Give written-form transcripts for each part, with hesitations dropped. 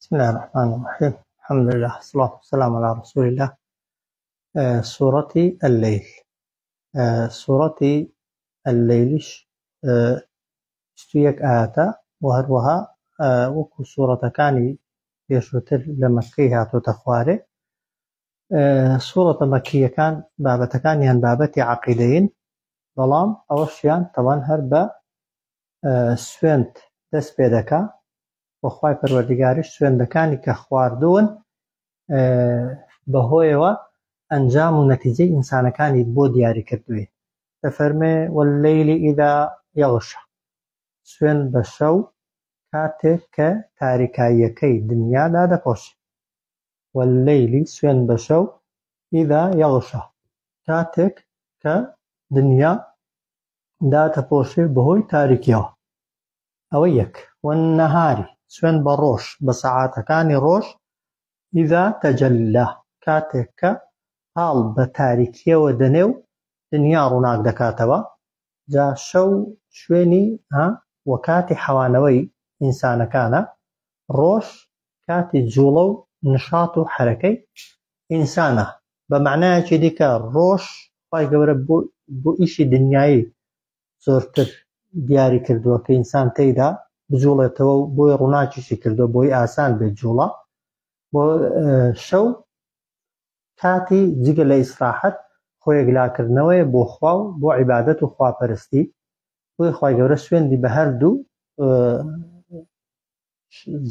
بسم الله الرحمن الرحيم. الحمد لله والصلاة والسلام على رسول الله. سورة الليل. سورة الليلش اشتيك آتا وهروها وكو سورة كاني يشوتر لمكيها تتخواري. سورة مكية كان بابة كان ين بابة عقيدين ظلام أوشيان طبعا هربا سوينت دس بيدكا وخوای پەروەردیگاریش سوێندەکانی کە خواردوون بەهۆیەوە ئەنجام و نەتیجەی ئینسانەکانی بۆ دیاری کردووی. دەفەرمێ وەاللەیلی ئیذا یەغشا، سوێند بە شەو کاتێک کە تاریکاییەکەی دنیا دادەپۆشێ. وەاللەیلی سوێند بە شەو ئیذا یەغشا، کاتێک کە دنیا دادەپۆشێ بەهۆی تاریکیەوە. ئەوە یەک. وەالنەهاری سوێند بە ڕۆژ، بە سەعاتەکانی ڕۆژ ئیذا تەجەلا، کاتێک کە پاڵ بە تاریکیەوە دەنێ و دنیا ڕووناک دەکاتەوە. جا شەو شوێنی وە کاتی حەوانەوەی ئینسانەکانە، ڕۆژ کاتی جوڵە و نشاط و حەرەکەی ئینسانە. بە معنایەکی دیکە ڕۆژ خوای گەورە بۆ ئیشی دنیایی زۆرتر دیاری کردووە کە ئینسان تێیدا بجوڵێتەوە و بۆی ڕووناکیشی کردووە بۆی ئاسان بێت جوڵە. بۆ شەو کاتی جگە لە ئیسراحەت خۆیەگلاکردنەوەیە بۆ خوا و بۆ عیبادەت و خواپەرستی. بۆی خوای گەورە سوێندی بە هەردوو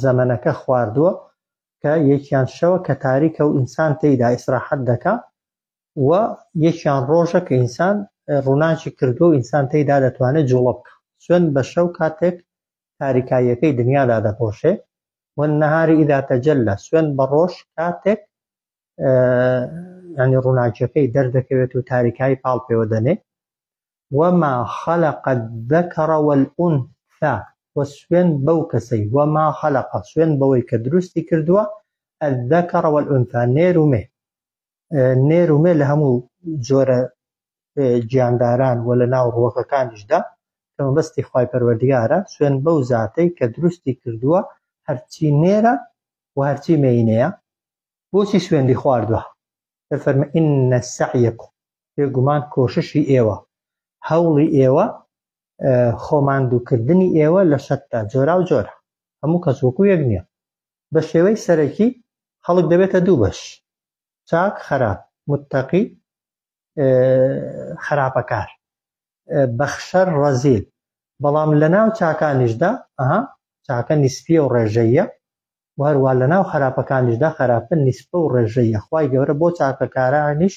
زەمەنەکە خواردووە کە یەکیان شەوە کە تاریکە و ئینسان تێیدا ئیسراحەت دەکا، و یەکیان ڕۆژە کە ئینسان ڕووناکی کردووە و ئینسان تێیدا دەتوانێت جوڵە بکە. سوێند بە شەو کاتێک تاریکاییەکەی دنیادا دەپۆشێ. وەالنەهاری ئیذا تەجەلا، سوێند بە ڕۆژ کاتێک یعنی ڕووناکیەکەی دەردەکەوێت و تاریکایی پاڵ پێوە دەنێ. وەما خەلەق الذەکەڕ وەالئونثا، وە سوێند بەو کەسەی وەما خەلەقە، سوێند بەوەی کە دروستی کردووە الذەکەڕ وەالئونثا، نێر و مێ. نێر و مێ لە هەموو جۆرە گیانداران و لە ناو ڕووەکەکانیشدا کە مەبەستی خوای پەروەردیگارە. سوێند بەو زاتەی کە دروستی کردووە هەرچی نێرە و هەرچی مێینەیە. بۆچی سوێندی خواردووە؟ دەفەرمێ ئینە سەعیەکم، بێگومان کۆششی ئێوە، هەوڵی ئێوە، خۆماندووکردنی ئێوە لە شەتتا، جۆرا و جۆرە. هەموو کەس وەکو یەک نییە. بە شێوەی سەرەکی خەڵک دەبێتە دوو بەش: چاک خراپ، متەقی خراپەکار، بەخشەر ڕەزیل. بەڵام لە ناو چاکانیشدا چاکە نیسپیە و ڕێژەیە، و هەروە لە ناو خراپەکانیشدا خراپە نیسپە و ڕێژەیە. خوای گەورە بۆ چاکەکارانیش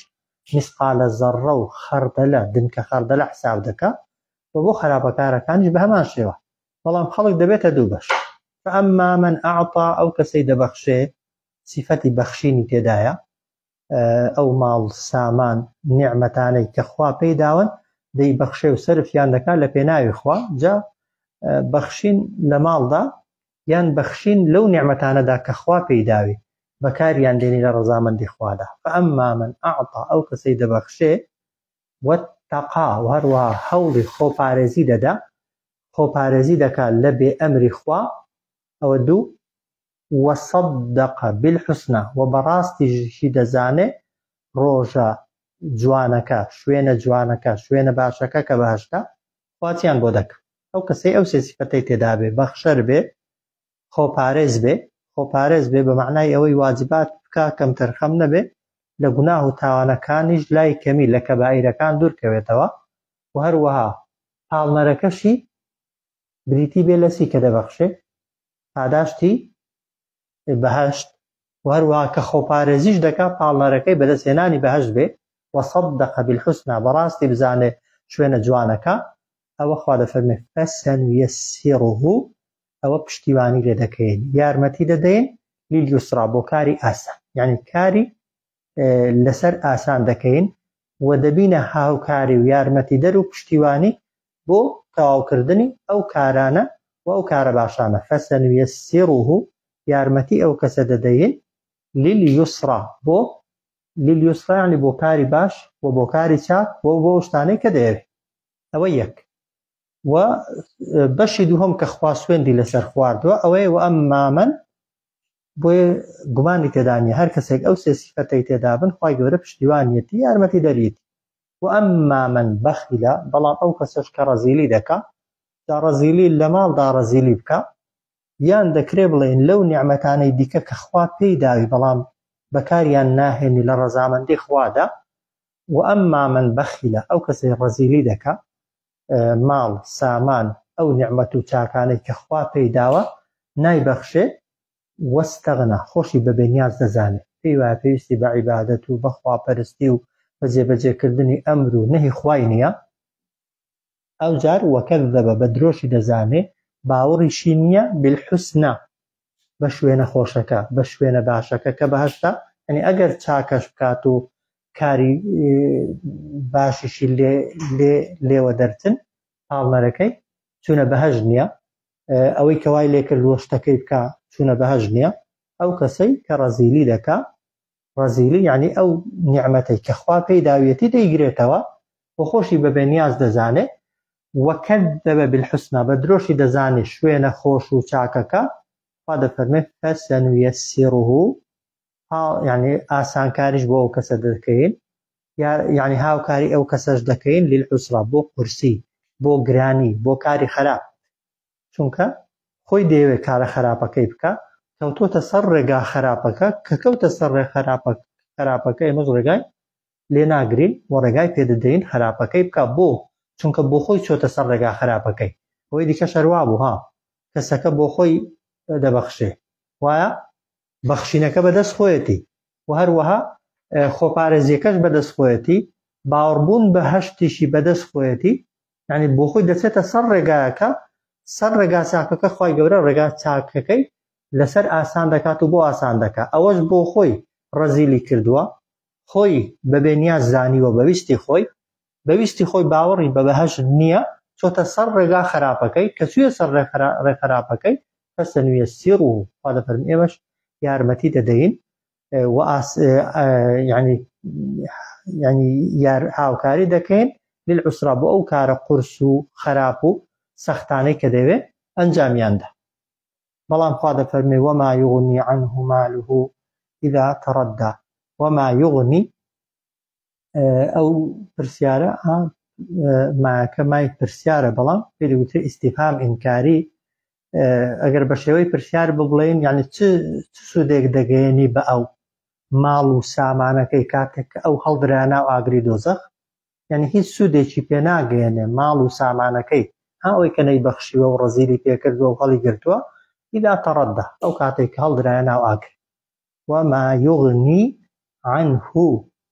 میسقالە زەڕە و خەردەلە، دنکە خەردەلە حساب دەکات، و بۆ خراپەکارەکانیش بە هەمان شێوە. بەڵام خەڵک دەبێتە دوو بەش. فەئەما من ئەعطا، ئەو کەسەی دەبەخشێ، سیفەتی بەخشینی تێدایە. ئەو ماڵ سامان نیعمەتانەی کە خوا پێی داون دەی بەخشێ و سەرفیان دەکات لە پێناوی خوا. جا بەخشین لە ماڵدا یان بەخشین لەو نیعمەتانەدا کە خوا پێی داوی بەکاریان دێنی لە ڕەزامەندی خوادا. فەئەما من ئەعطا، ئەو کەسەی دەبەخشێ، وەاتەقا، و هەروەها هەوڵی خۆپارێزی دەدا، خۆپارێزی دەکات لە بێ ئەمری خوا. ئەوە دوو. وەصەدەقە بالحوسنە، و بەڕاستیشی دەزانێ ڕۆژە جوانەکە، شوێنە جوانەکە، شوێنە باشەکە کە باشتە خواتیان بۆ دەکە. ئەو کەسەی ئەو سێ سیفەتەی تێدا بێ: بەخشەر بێ، خۆپارێز بێ. خۆپارێز بێ بە معنای ئەوەی واجبات بکا، کەم تەرخەم نەبێ، لە گوناه و تاوانەکانیش لای کەمی لە کەبائیرەکان دوورکەوێتەوە. و هەروەها پاڵنەرەکەشی بریتی بێ لەسی کە دەبەخشێ، پاداشتی بەهەشت. و هەروەها کە خۆپارێزیش دەکا، پاڵنەرەکەی بەدەستهێنانی بەهەشت بێ. وەصەدەقە بالحوسنە، بەڕاستی بزانێ شوێنە جوانەکە. ئەوە خوا دەفەرمێ فەسەنویەسیڕه، ئەوە پشتیوانی لێ دەکەین، یارمەتی دەدەین لیلیوسرا، بۆ کاری ئاسان، یعنی کاری لەسەر ئاسان دەکەین، و دەبینە هاوکاری و یارمەتی دەر و پشتیوانی بۆ تەواوکردنی ئەو کارانە و ئەو کارە باشانە. فەسەنویەسیڕه، یارمەتی ئەو کەسە دەدەین لیلیوسرا، بۆ لیلیوسرا یعنی بۆ کاری باش و بۆ کاری چاک و بۆ شتانەی کە دەیەوێت. ئەوە یەک. و بەشی دووهەم کە خوا سوێندی لەسەر خواردووە ئەوەیە وەئەما من بۆیە گومانی تێدا نیە هەر کەسێک ئەو سێ سیفەتەی تێدا بن خوای گەورە پشتیوانیەتی یارمەتی دەریێتی. وأما من بخل بەڵام ئەو کەسەش کە ڕەزیلی دەکا دا ڕەزیلی لە ماڵدا ڕەزیلی بکە یان دەکرێ بڵێن لەو نیعمەتانەی دیکە کە خوا پێی داوی بەڵام بەکاریان ناهێنی لە ڕەزامەندی خوادا. وأما من بخل ئەو کەسەی ڕەزیلی دەکا ماڵ سامان ئەو نیعمەت و چاکانەی کە خوا پێی داوە نایبەخشێ وەستەغنا خۆشی بە بێنیاز دەزانێت پێی وایە پێویستی بە عیبادەت و بە خواپەرستی و بە جێبەجێکردنی ئەمر و نەهی خوای نییە ئەو جار وەکەذەبە بە درۆشی دەزانێ باوەڕیشی نییە بالحوسنا بە شوێنە خۆشەکە بە شوێنە باشەکە کە بەهەشتا یعنی ئەگەر چاکەش بکات و کاری باشیشی لێوە دەرچن پاڵنەرەکەی چوونە بەهەژ نییە ئەوەی کەوای لێکردووە شتەکەی بکە چوونە بەهەژ نییە ئەو کەسەی کە ڕەزیلی دەکا ڕەزیلی یعنی ئەو نیعمەتەی کە خوا پێی داویەتی دەیگرێتەوە و خۆشی بە بێنیاز دەزانێ وەکەذەبە بالحوسنا بە درۆشی دەزانێ شوێنە خۆش و چاکەکە خوا دەفەرمێ فەسەنویەسیڕه یعنی ئاسانکاریش بۆ ئەو کەسە دەکەین یعنی هاوکاری ئەو کەسەش دەکەین للعوسرا بۆ قورسی بۆ گرانی بۆ کاری خراپ چونکە خۆی دەیەوێت کارە خراپەکەی بکە کەوتۆتە سەر ڕێگا خراپەکە کە کەوتە سەر ڕێ خراپەکە ئێمەش ڕێگای لێ ناگرین و ڕێگای پێدەدەین خراپەکەی بکە بۆ چونکە بۆ خۆی چۆتە سەر ڕێگا خراپەکەی ئەوەی دیکە شەروا بوو ها کەسەکە بۆ خۆی دەبەخشێ وایە بەخشینەکە بەدەست خۆیەتی و هەروەها خۆپارێزیەکەش بەدەست خۆیەتی باوەڕبوون بە هەشتیشی بەدەست خۆیەتی یعنی بۆ خۆی دەچێتە سەر ڕێگایەکە سەر ڕێگا چاکەکە خوای گەورە ڕێگا چاکەکەی لەسەر ئاسان دەکات و بۆ ئاسان دەکات ئەوەش بۆ خۆی ڕەزیلی کردووە خۆی بەبێ نیاز زانیوە بەویستی خۆی باوەڕی بە بەهەژ نییە چۆتە سەر ڕێگا خراپەکەی کە چوویە سەر ڕێ خراپەکەی فەسەنویەسیڕه خوا دەفەرمێ ئێمەش یارمەتی دەدەین و یعنی هاوکاری دەکەین للعوسرا بۆ ئەو کارە قورس و خراپ و سەختانەی کە دەوێت ئەنجامیاندا بەڵام خوا دەفەرمێ وما یغنی عنه ماله إذا تردى وما یغنی ئەو پرسیارە ماکە مای پرسیارە بەڵام پێی وترێ ئیستیفهام ئینکاری ئەگەر بە شێوەی پرسیار بڵێن یعنی چ سوودێک دەگەیەنی بە ئەو ماڵ و سامانەکەی کاتێک کە ئەو هەڵدرا ناو ئاگری دۆزەخ یعنی هیچ سوودێکی پێ ناگەێنێ ماڵ و سامانەکەی ئەوەی کە نەیبەخشیوە و ڕەزیلی پێکردووە و هەڵی گرتووە ئیدا تەڕەدە ئەو کاتێک کە هەڵدرایە ناو ئاگر وما یغنی عنه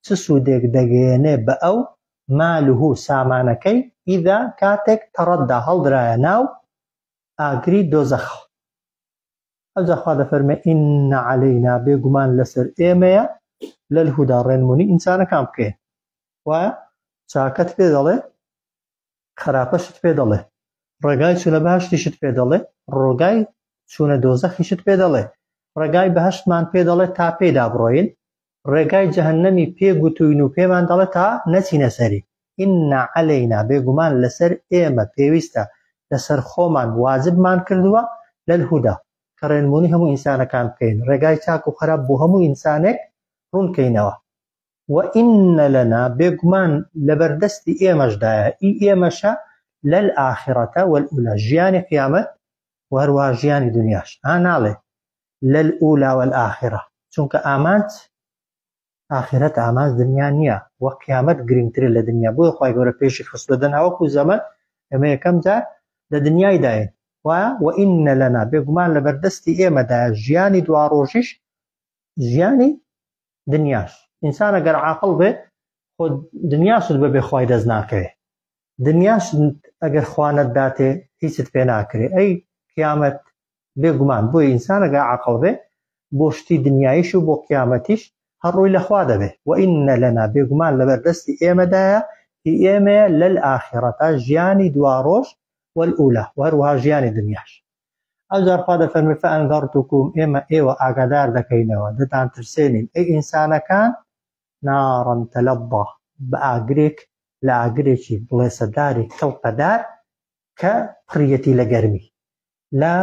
چ سوودێک دەگەێنێ بە ئەو ماله سامانەکەی ئیدا کاتێک تەڕەدە هەڵدرایە ناو ئاگری دۆزەخ ئەوجا خوا دەفەرمێ ئین عەلەینا بێگومان لەسەر ئێمەیە لەلهودا ڕێنمونی ئینسانەکان بکەین وایە چاکەت پێ دەڵێ خراپەشت پێ دەڵێ ڕێگای چوونە بەهەشتیشت پێ دەڵێ ڕۆگای چوونە دۆزەخیشت پێ دەڵێ ڕێگای بەهەشتمان پێ دەڵێ تا پێدا بڕۆین ڕێگای جەهەنەمی پێگوتوین و پێمان دەڵێ تا نەچینە سەری ئین عەلەینا بێگومان لەسەر ئێمە پێویستە لەسەر خۆمان واجبمان کردووە لەلهودا کە ڕێنمونی هەموو ئینسانەکان بکەین ڕێگای چاک و خراپ بۆ هەموو ئینسانێک ڕوونکەینەوە وئین لەنا بێگومان لەبەردەستی ئێمەشدایە ئێمەشە لەلئاخرەتە وەلئولا ژیانی قیامەت و هەروەها ژیانی دنیاش ناڵێ لەلئولا وەلئاخرە چونکە ئامانج ئاخرەت ئامانج دنیا نییە وە قیامەت گرنگترە لە دنیا بۆیە خوای گەورە پێشی خستبەدەن هەوەکو زەمە ئەمە یەکەم جار لە دنیای داین وایە وئین لەنا بێگومان لەبەردەستی ئێمەدایە ژیانی دواڕۆژیش ژیانی دنیاش ئینسان ئەگەر عاقڵ بێ خۆ دنیاشت بەبێ خوای دەست ناکەوێ دنیاش ئەگەر خوا نەتداتێ هیچت پێ ناکرێ ئەی قیامەت بێگومان بۆی ئینسان ئەگەر عاقڵ بێ بۆ شتی دنیاییش و بۆ قیامەتیش هەر ڕووی لەخوا دەبێ وئین لەنا بێگومان لەبەردەستی ئێمەدایە ئێمە لەلئاخرەتە ژیانی دواڕۆژ وەلئولا و هەروەها ژیانی دنیاش ئەوجار خوا دەفەرمێ فەئەنذەرتوکوم ئێمە ئێوە ئاگادار دەکەینەوە دەتان ترسێنین ئەی ئینسانەکان نارن تەلەظە بە ئاگرێک لە ئاگرێکی بڵێسەداری کەڵپەدار کە پڕیەتی لە گەرمی لا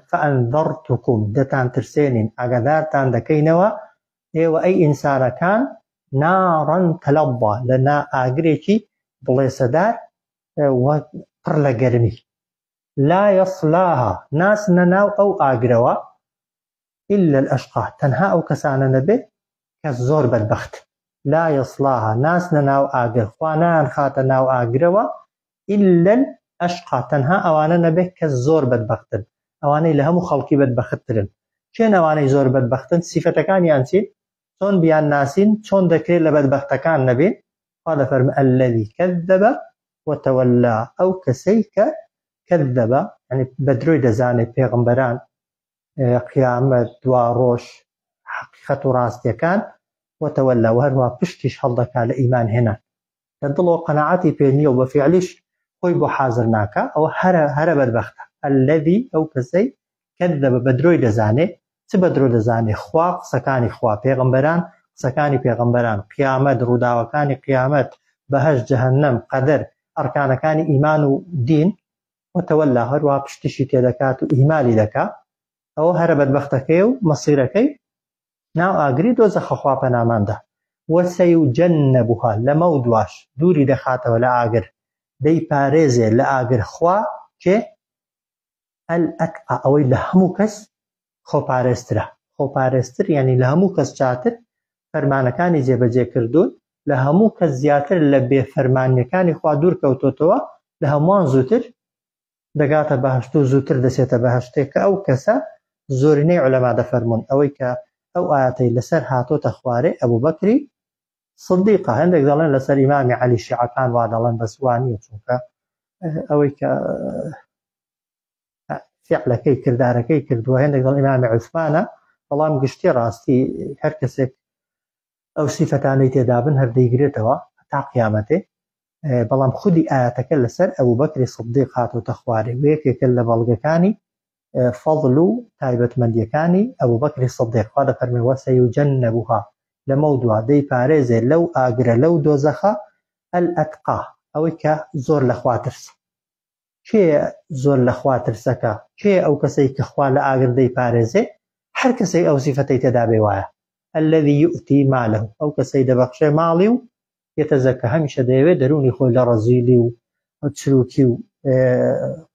فأنذرتكم دتان ترسينين أقدارتان دكينوا إيوة أي إنسان كان نارا تلظى لنا أقريكي بليسدار وقرل قرمي لا يصلاها ناس نناو أو أقروا إلا الأشقى تنها أو كسان نبي كالزور بالبخت لا يصلاها ناس نناو أقر خوانان خاتناو أقروا إلا الأشقى تنها أوانا نبي كالزور بالبختن أواني لهم خلقي بالبختن شين أواني زور بالبختن صفة كان يانسين شون بيان ناسين شون ذكر لبدبخت كان نبي هذا فرم الذي كذب وتولى أو كسيك كذب يعني بدروي دزاني بيغمبران قيامة دواروش حقيقة راستي كان وتولى وهروا بشتش هلدك على إيمان هنا تدلو قناعتي بيني وبفعلش خوي بو حاضرناك أو هر بدبخت الذي أو كسي كذب بدروي دزاني بدرو دزاني خوا سكاني خوا بيغمبران سكاني بيغمبران قيامة روداوكاني قيامة بهش جهنم قدر أركان كان إيمان ودين وتولى هروا بشتشي تدكات إيمالي لك أو هربت بختكيو مصيركي ناو أغري دوزخ خوا بنامانده وسيجنبها لمودواش دوري دخاته ولا آغر دي باريزي لآغر خوا كي الأتقى أو لهمو كس خۆپارێزتر یعنی لە هەموو کەس چاتر فەرمانەکانی جێبەجێ کردوون لە هەموو کەس زیاتر لە بێفەرمانیەکانی خوا دوور کەوتۆتەوە لە هەمووان زووتر دەگاتە بەهەشت و زووتر دەچێتە بەهەشتێک کە ئەو کەسە زۆرینەی عولەما دەفەرموون ئەوەی کە ئەو ئاەتەی لەسەر هاتۆتە خوارێ ئەبوو بەکری صدیقە هەندێک دەڵێن لەسەر ئیمامی عەلی شیعەکان وا دەڵێن بەس وانییە چونکە ئەوەی کە فعلەکەی کردارەکەی کردووە هەندێک دڵ ئیمامی عوسمانە بەڵام گشتی ڕاستی هەر کەسێک ئەو سیفەتانەی تێدا بن هەردەیگرێتەوە تا قیامەتێ بەڵام خودی ئاەتەکە لەسەر ئەبوو بەکری صدیق هاتۆتە خوارێ و یەکێکە لە بەڵگەکانی فەضل و تایبەتمەندیەکانی ئەبوو بەکری صدیق خوا دەفەرمێ وەسەیجەنەبوها لەمە دووە دەی پارێزێ لەو ئاگرە لەو دۆزەخە الئەتقا ئەوەی کە زۆر لە خوا ترسە کێ زۆر لە خوا ترسەکە کێ ئەو کەسەی کە خوا لە ئاگر دەی پارێزێ هەر کەسەی ئەو سیفەتەی تێدا بێ وایە الذي يؤتي ماله ئەو کەسەی دەبەخشێ ماڵی و یەتەزەکە هەمیشە دەیەوێت دەرونی خۆی لە ڕەزیلی و چروکی و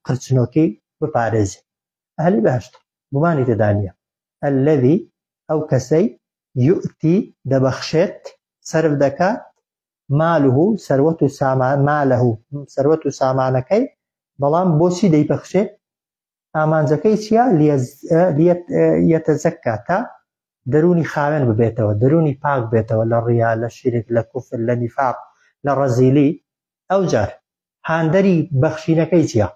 قرچنۆکی بپارێزێ ئەهلی بەهەشت گومانی تێدا نییە الذي ئەو کەسەی يؤتي دەبەخشێت سەرف دەکات ماله سەروەت و سامان ماله سەروەت و سامانەکەی بەڵام بۆچی دەیبەخشێت ئامانجەکەی چییە یەتەزەکە تا دەرونی خاوێن ببێتەوە دەرونی پاک بێتەوە لە ڕیا لە شیرک لە کوفر لە نیفاق لە ڕەزیلی ئەو جار هاندەری بەخشینەکەی چییە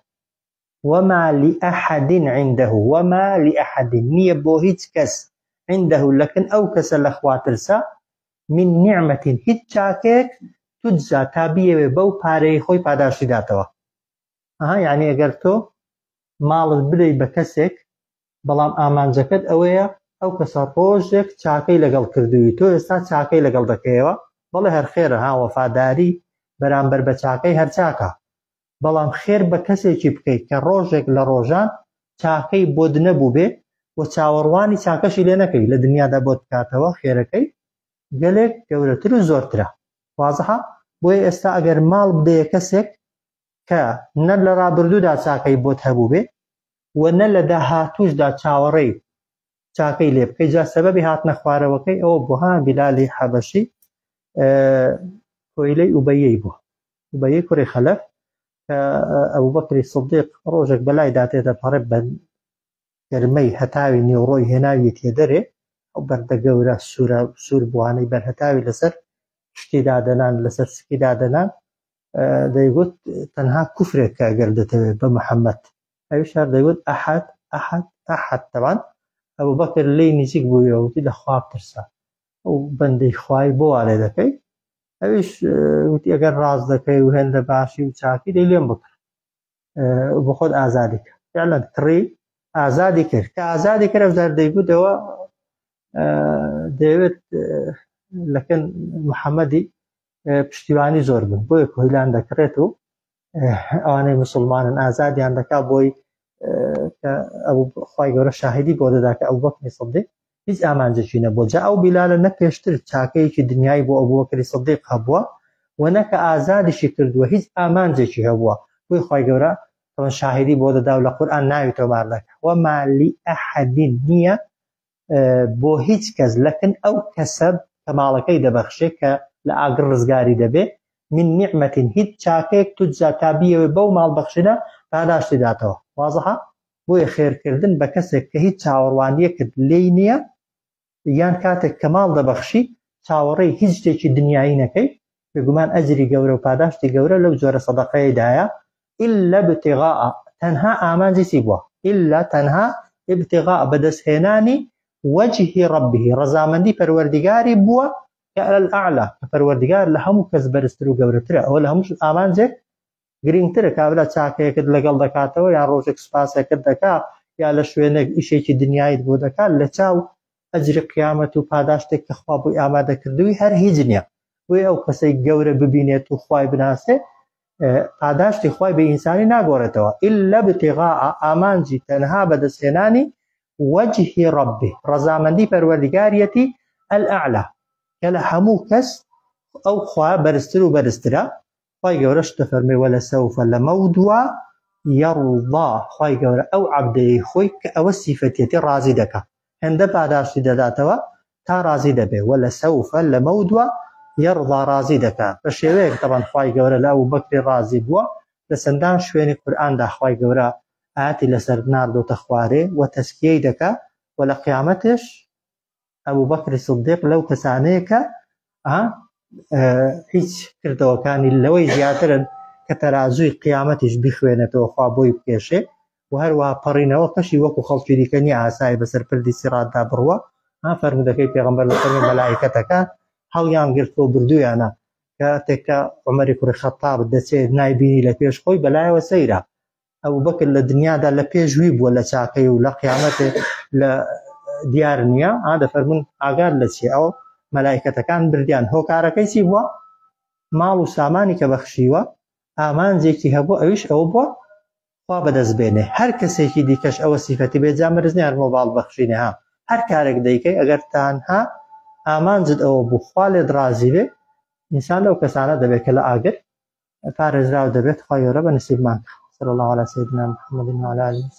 وما لأحد عنده وما لأحد نییە بۆ هیچ کەس عنده لەکن ئەو کەسە لە خوا ترسە من نعمة هیچ چاکێک تجزا تا بیەوێ بەو پارەی خۆی پاداشتی داتەوە یعنی ئەگەر تۆ ماڵت بدەی بە کەسێک بەڵام ئامانجەکەت ئەوەیە ئەو کەسە ڕۆژێک چاکەی لەگەڵ کردووی تۆ ئێستا چاکەی لەگەڵ دەکەیەوە بەڵێ هەر خێرە وەفاداری بەرامبەر بە چاکەی هەر چاکە بەڵام خێر بە کەسێکی بکەیت کە ڕۆژێک لە ڕۆژان چاکەی بۆت نەبوو بێ و چاوەڕوانی چاکەشی لێ نەکەی لە دنیادا بۆت بکاتەوە خێرەکەی گەلێک گەورەتر و زۆرترە وازەحە بۆیە ئێستا ئەگەر ماڵ بدەیە کەسێک کە نە لە ڕابردوودا چاکەی بۆت هەبوو بێ و نە لە داهاتووشدا چاوەڕێی چاکەی لێ بکەی جا سەبەبی هاتنە خوارەوەکەی ئەوە بووها بیلالی حەبەشی کۆیلەی ئوبەیەی بووە ئوبەیەی کوڕی خەلەف کە ئەبوو بەکری سڵدیق ڕۆژێک بەلای داتێتە پەڕێ بە گەرمەی هەتاوی نیوڕۆی هێناوی تێدەرێ ئەو بەردە گەورە سوور بوانەی بەرهەتاوی لەسەر شتی دادەنان لەسەر سکی دادەنان دەیگوت تەنها کوفرێک کە ئەگەر دەتەوێت بە محەممەد ئەویش هەر دەیگوت ئەحەد ئەحەد ئەحەد تەوان ئەبوو بەکر لی نزیک بوویەوە وتی لە خوا بترسە ئەو بەندەی خوای بۆ وارێ دەکەی ئەویش وتی ئەگەر ڕاز دەکەی و هێندە باشی و چاکی دەی لێم بکڕ بۆ خۆت ئازادی کرد فعلا کڕی ئازادی کرد کە ئازادی کرد ئەوزار دەیگوتەوە دەیەوێت لەکن محەممەدی پشتیوانی زۆر بن بۆیە کۆیلان دەکرێت و ئەوانەی مسلمانن ئازادیان دەکا بۆی ئەو خوای گەورە شاهدی بۆ دەدا کە ئەبوبەکری سیدیق هیچ ئامانجێکی نەبووە. جا ئەو بیلالە نە پێشتر چاکەیەکی دنیای بۆ ئەبوبەکری سیدیق هەبووە و نەکە ئازادیشی کردووە هیچ ئامانجێکی هەبووە. بۆی خوای گەورە شاهدی بۆ دەدا و لە قورئان ناوی تۆمار دەکات وما لأحد نییە بۆ هیچ کەس لەکن ئەو کەسە کە ماڵەکەی دەبەخشێ کە لە ئاگر ڕزگاری دەبێ من نعمة هیچ چاکەیەک تجزا تابیەوە بەو ماڵبەخشنە پاداشتی داتەوە. وازەحە؟ بۆیە خێرکردن بە کەسێک کە هیچ چاوەڕوانیەکت لێی نییە یان کاتێک کە ماڵ دەبەخشی چاوەڕێی هیچ شتێکی دنیایی نەکەی بێگومان ئەجری گەورە و پاداشتی گەورە لەو جۆرە سەدەقەیەدایە إلا ابتغاء تەنها ئامانجی چی بووە إلا تەنها ابتغاء بەدەستهێنانی وجه ربه ڕەزامەندی پەروەردیگاری بووە کە الأعلى کە پەروەردیگار لە هەموو کەس بەرزتر و گەورەترە ئەوە لە هەموو ئامانجێک گرنگترە کابرا چاکەیەکت لەگەڵ دەکاتەوە یان ڕۆژێک سوپاسێکت دەکات یا لە شوێنێک ئیشێکی دنیایت بۆ دەکات لە چاو ئەجری قیامەت و پاداشتێک کە خوا بۆی ئامادەکردووی هەر هیچ نییە. بۆیە ئەو کەسەی گەورە ببینێت و خوای بناسێ پاداشتی خوای بە ئینسانی ناگۆڕێتەوە إلا ابتغاء ئامانجی تەنها بەدەستهێنانی وجه ربه ڕەزامەندی پەروەردیگاریەتی الأعلى کە لە هەموو کەس ئەو خوا بەرزتر و بەرزترە. خوای گەورەش دەفەرمێ وەلەسەوفە لەمەودووە یەڕضا خوای گەورە ئەو عەبدەی خۆی کە ئەوە سیفەتیەتی ڕازی دەکات هەندە پاداشتی دەداتەوە تا ڕازی دەبێ وەلەسەوفە لەمەودووە یەڕضا ڕازی دەکات بە شێوەیەک دەبەن خوای گەورە لە ئەبوبەکری ڕازی بووە لە چەندان شوێنی قورئاندا خوای گەورە ئاەتی لەسەر ناردۆتە خوارێ و تەسکیەی دەکات و لە قیامەتش ئەبوبەکری سیدیق لەو کەسانەیە کە هیچ کردەوەکانی لەوەی زیاترن کە تەرازووی قیامەتیش بخوێنێتەوە خوا بۆی بکێشێ و هەروەها پەڕینەوە کەشی وەکو خەڵکی دیکە نیە ئاسایی بەسەر پردی سیراتدا بڕوە. فەرمودەکەی پێغەمبەر لە فەرمی مەلایکەتەکە هەڵیان گرتووە بردوویانە کاتێککە عومەری کوڕی خەتاب دەچێت نایبینی لە پێش خۆی بەلایەوە سەیرە. ئەبوبەکر لە دنیادا لە پێشوی بووە لە چاکەی و لە قیامەتێ لە دیار نییە دەفەرمون ئاگار لە چێ ئەو مەلایکەتەکان بردیان هۆکارەکەی چی بووە ماڵ و سامانی کە بەخشیوە ئامانجێکی هەبوو ئەویش ئەوە بووە خوا بەدەستبێنێ. هەر کەسێکی دیکەش ئەوە سیفەتی بێجا مەرزنیان مۆباڵ بەخشینێ هەر کارێک دەیکەی ئەگەر تانها ئامانجت ئەوە بوو خوا لێت ڕازی بێ ئینسان لەو کەسانە دەبێت کە لە ئاگر پارێزراو دەبێت. خوا گەورە بە نسیبمان. صلی الله علی سیدنا محمد وعلى آله